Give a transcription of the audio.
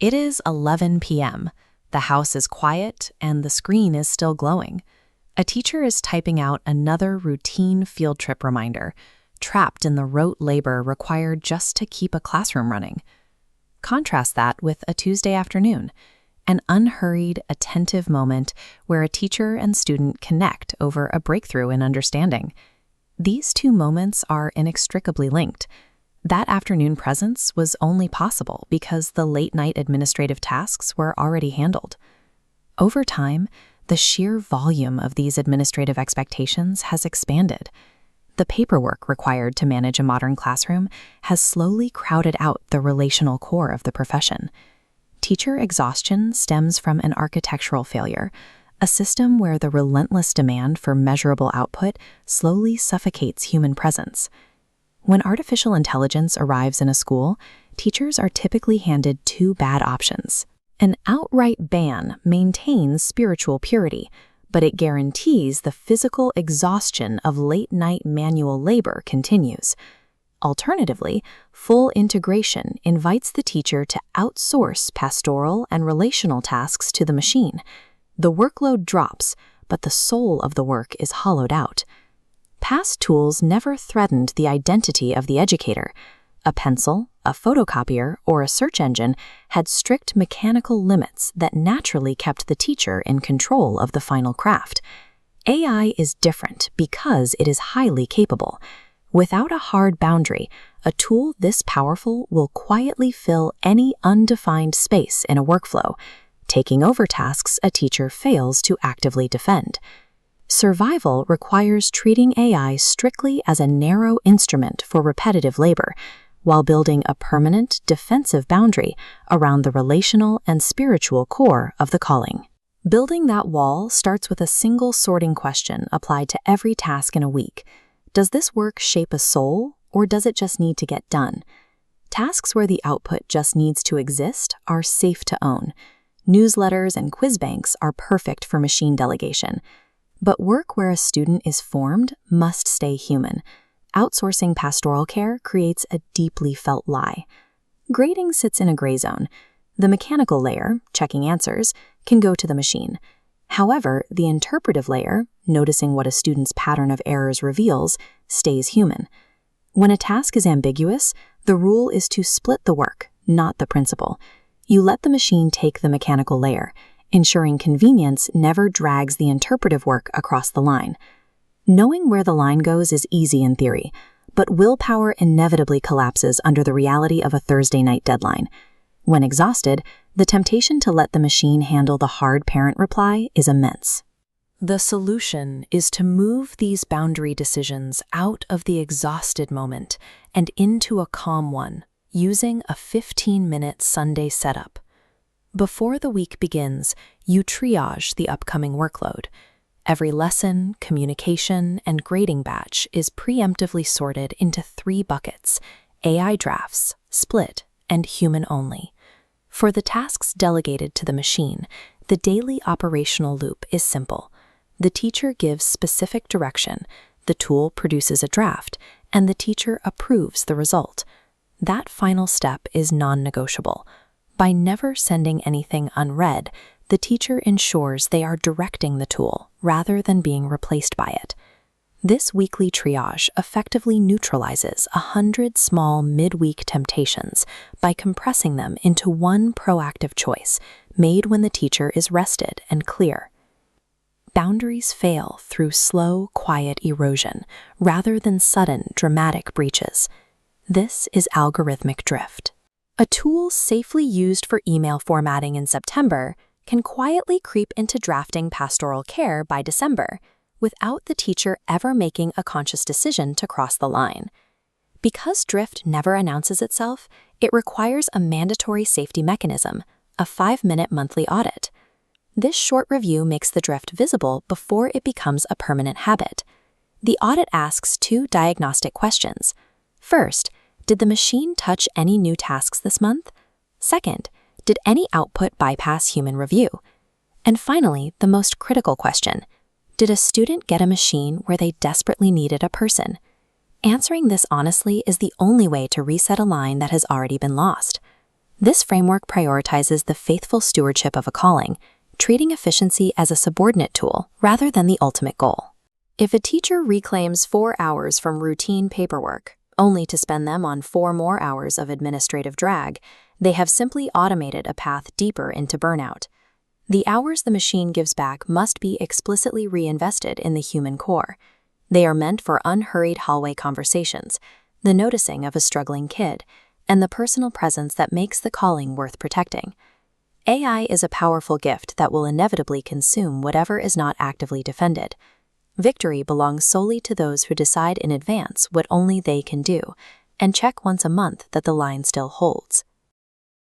It is 11 p.m. The house is quiet and the screen is still glowing. A teacher is typing out another routine field trip reminder, trapped in the rote labor required just to keep a classroom running. Contrast that with a Tuesday afternoon, an unhurried, attentive moment where a teacher and student connect over a breakthrough in understanding. These two moments are inextricably linked. That afternoon presence was only possible because the late-night administrative tasks were already handled. Over time, the sheer volume of these administrative expectations has expanded. The paperwork required to manage a modern classroom has slowly crowded out the relational core of the profession. Teacher exhaustion stems from an architectural failure, a system where the relentless demand for measurable output slowly suffocates human presence. When artificial intelligence arrives in a school, teachers are typically handed two bad options. An outright ban maintains spiritual purity, but it guarantees the physical exhaustion of late-night manual labor continues. Alternatively, full integration invites the teacher to outsource pastoral and relational tasks to the machine. The workload drops, but the soul of the work is hollowed out. Past tools never threatened the identity of the educator. A pencil, a photocopier, or a search engine had strict mechanical limits that naturally kept the teacher in control of the final craft. AI is different because it is highly capable. Without a hard boundary, a tool this powerful will quietly fill any undefined space in a workflow, taking over tasks a teacher fails to actively defend. Survival requires treating AI strictly as a narrow instrument for repetitive labor, while building a permanent, defensive boundary around the relational and spiritual core of the calling. Building that wall starts with a single sorting question applied to every task in a week. Does this work shape a soul, or does it just need to get done? Tasks where the output just needs to exist are safe to own. Newsletters and quiz banks are perfect for machine delegation. But work where a student is formed must stay human. Outsourcing pastoral care creates a deeply felt lie. Grading sits in a gray zone. The mechanical layer, checking answers, can go to the machine. However, the interpretive layer, noticing what a student's pattern of errors reveals, stays human. When a task is ambiguous, the rule is to split the work, not the principle. You let the machine take the mechanical layer, ensuring convenience never drags the interpretive work across the line. Knowing where the line goes is easy in theory, but willpower inevitably collapses under the reality of a Thursday night deadline. When exhausted, the temptation to let the machine handle the hard parent reply is immense. The solution is to move these boundary decisions out of the exhausted moment and into a calm one, using a 15-minute Sunday setup. Before the week begins, you triage the upcoming workload. Every lesson, communication, and grading batch is preemptively sorted into 3 buckets: AI drafts, split, and human only. For the tasks delegated to the machine, the daily operational loop is simple. The teacher gives specific direction, the tool produces a draft, and the teacher approves the result. That final step is non-negotiable. By never sending anything unread, the teacher ensures they are directing the tool rather than being replaced by it. This weekly triage effectively neutralizes 100 small midweek temptations by compressing them into one proactive choice, made when the teacher is rested and clear. Boundaries fail through slow, quiet erosion rather than sudden, dramatic breaches. This is algorithmic drift. A tool safely used for email formatting in September can quietly creep into drafting pastoral care by December, without the teacher ever making a conscious decision to cross the line. Because drift never announces itself, it requires a mandatory safety mechanism, a 5-minute monthly audit. This short review makes the drift visible before it becomes a permanent habit. The audit asks 2 diagnostic questions. First, did the machine touch any new tasks this month? Second, did any output bypass human review? And finally, the most critical question, did a student get a machine where they desperately needed a person? Answering this honestly is the only way to reset a line that has already been lost. This framework prioritizes the faithful stewardship of a calling, treating efficiency as a subordinate tool rather than the ultimate goal. If a teacher reclaims 4 hours from routine paperwork, only to spend them on 4 more hours of administrative drag, they have simply automated a path deeper into burnout. The hours the machine gives back must be explicitly reinvested in the human core. They are meant for unhurried hallway conversations, the noticing of a struggling kid, and the personal presence that makes the calling worth protecting. AI is a powerful gift that will inevitably consume whatever is not actively defended. Victory belongs solely to those who decide in advance what only they can do, and check once a month that the line still holds.